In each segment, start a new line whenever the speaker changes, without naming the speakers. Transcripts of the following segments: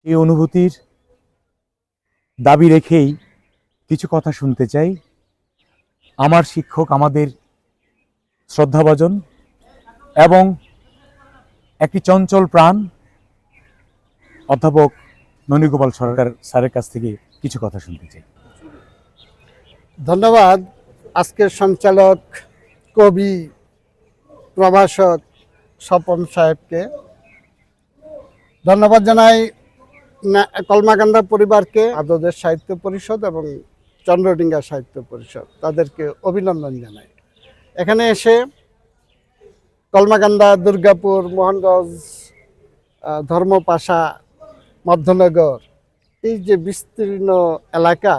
এই অনুভূতির দাবি রেখেই কিছু কথা শুনতে চাই। আমার শিক্ষক, আমাদের শ্রদ্ধাভাজন এবং একটি চঞ্চল প্রাণ অধ্যাপক ননীগোপাল সরকার স্যারের কাছ থেকে কিছু কথা শুনতে চাই।
ধন্যবাদ আজকের সঞ্চালক, কবি, প্রভাষক স্বপন সাহেবকে। ধন্যবাদ জানাই কলমাকান্দা পরিবারকে, আদদের সাহিত্য পরিষদ এবং চন্দ্রডিঙ্গা সাহিত্য পরিষদ, তাদেরকে অভিনন্দন জানাই। এখানে এসে কলমাকান্দা, দুর্গাপুর, মোহনগঞ্জ, ধর্মপাশা, মধ্যনগর, এই যে বিস্তীর্ণ এলাকা,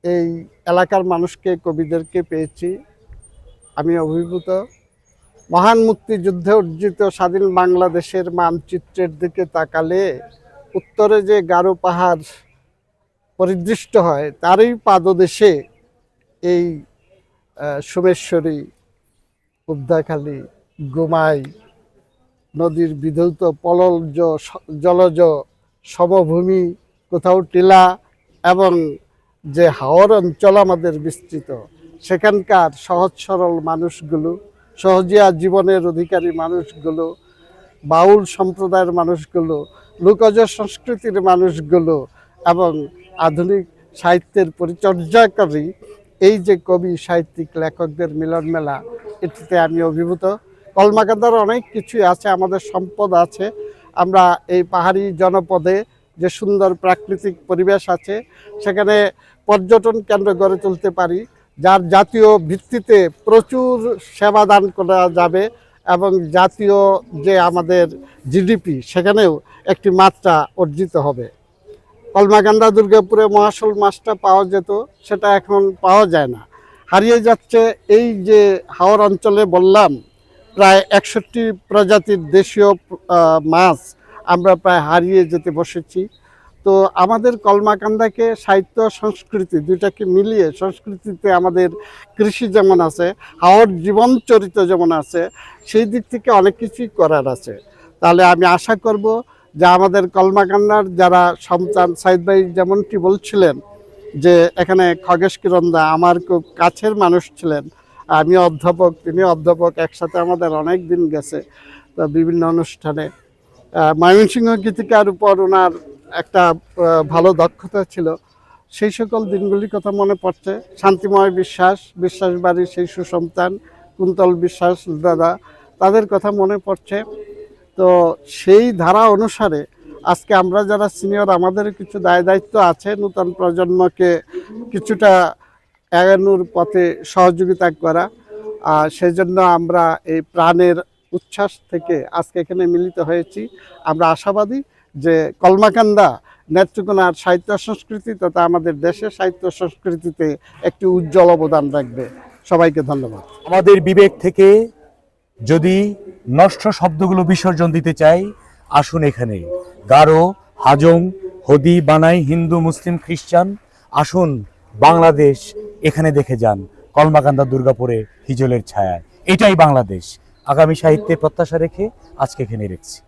এই এলাকার মানুষকে, কবিদেরকে পেয়েছি, আমি অভিভূত। মহান মুক্তিযুদ্ধে অর্জিত স্বাধীন বাংলাদেশের মানচিত্রের দিকে তাকালে উত্তরে যে গারো পাহাড় পরিদৃষ্ট হয়, তারই পাদদেশে এই সোমেশ্বরী, উদ্দাখালী, গোমাই নদীর বিধৌত পলজ জলজ সমভূমি, কোথাও টিলা এবং যে হাওর অঞ্চল আমাদের বিস্তৃত, সেখানকার সহজ সরল মানুষগুলো, সহজিয়া জীবনের অধিকারী মানুষগুলো, বাউল সম্প্রদায়ের মানুষগুলো, লোকজ সংস্কৃতির মানুষগুলো এবং আধুনিক সাহিত্যের পরিচর্যাকারী এই যে কবি, সাহিত্যিক, লেখকদের মিলন মেলা, এটিতে আমি অভিভূত। কলমাকান্দার অনেক কিছুই আছে, আমাদের সম্পদ আছে। আমরা এই পাহাড়ি জনপদে যে সুন্দর প্রাকৃতিক পরিবেশ আছে, সেখানে পর্যটন কেন্দ্র গড়ে তুলতে পারি, যার জাতীয় ভিত্তিতে প্রচুর সেবা দান করা যাবে এবং জাতীয় যে আমাদের জিডিপি, সেখানেও একটি মাত্রা অর্জিত হবে। কলমাকান্দা, দুর্গাপুরে মহাশোল মাছটা পাওয়া যেত, সেটা এখন পাওয়া যায় না, হারিয়ে যাচ্ছে। এই যে হাওর অঞ্চলে বললাম, প্রায় 61 প্রজাতির দেশীয় মাছ আমরা প্রায় হারিয়ে যেতে বসেছি। তো আমাদের কলমাকান্দাকে সাহিত্য সংস্কৃতি দুইটাকে মিলিয়ে, সংস্কৃতিতে আমাদের কৃষি যেমন আছে, হাওর জীবন চরিত যেমন আছে, সেই দিক থেকে অনেক কিছুই করার আছে। তাহলে আমি আশা করব যে আমাদের কলমাকান্দার যারা সন্তান, সাইদ ভাই যেমনটি বলছিলেন যে এখানে খগেশ কিরণদা আমার খুব কাছের মানুষ ছিলেন, আমি অধ্যাপক, তিনি অধ্যাপক, একসাথে আমাদের অনেক দিন গেছে তো বিভিন্ন অনুষ্ঠানে। ময়মনসিংহ গীতিকার উপর ওনার একটা ভালো দক্ষতা ছিল। সেই সকল দিনগুলির কথা মনে পড়ছে। শান্তিময় বিশ্বাস, বিশ্বাস বাড়ির সেই সুসন্তান কুন্তল বিশ্বাস দাদা, তাদের কথা মনে পড়ছে। তো সেই ধারা অনুসারে আজকে আমরা যারা সিনিয়র, আমাদের কিছু দায় দায়িত্ব আছে নূতন প্রজন্মকে কিছুটা এগানোর পথে সহযোগিতা করা। সেই জন্য আমরা এই প্রাণের উচ্ছ্বাস থেকে আজকে এখানে মিলিত হয়েছি। আমরা আশাবাদী যে কলমাকান্দা নেত্রকোনার সাহিত্য সংস্কৃতি তথা আমাদের দেশের সাহিত্য সংস্কৃতিতে একটি উজ্জ্বল অবদান রাখবে। সবাইকে ধন্যবাদ।
আমাদের বিবেক থেকে যদি নষ্ট শব্দগুলো বিসর্জন দিতে চাই, আসুন এখানে গারো, হাজং, হদি, বানাই, হিন্দু, মুসলিম, খ্রিস্টান, আসুন বাংলাদেশ এখানে দেখে যান। কলমাকান্দা, দুর্গাপুরে হিজলের ছায়ায়, এটাই বাংলাদেশ। আগামী সাহিত্যে প্রত্যাশা রেখে আজকে এখানে রেখেছি।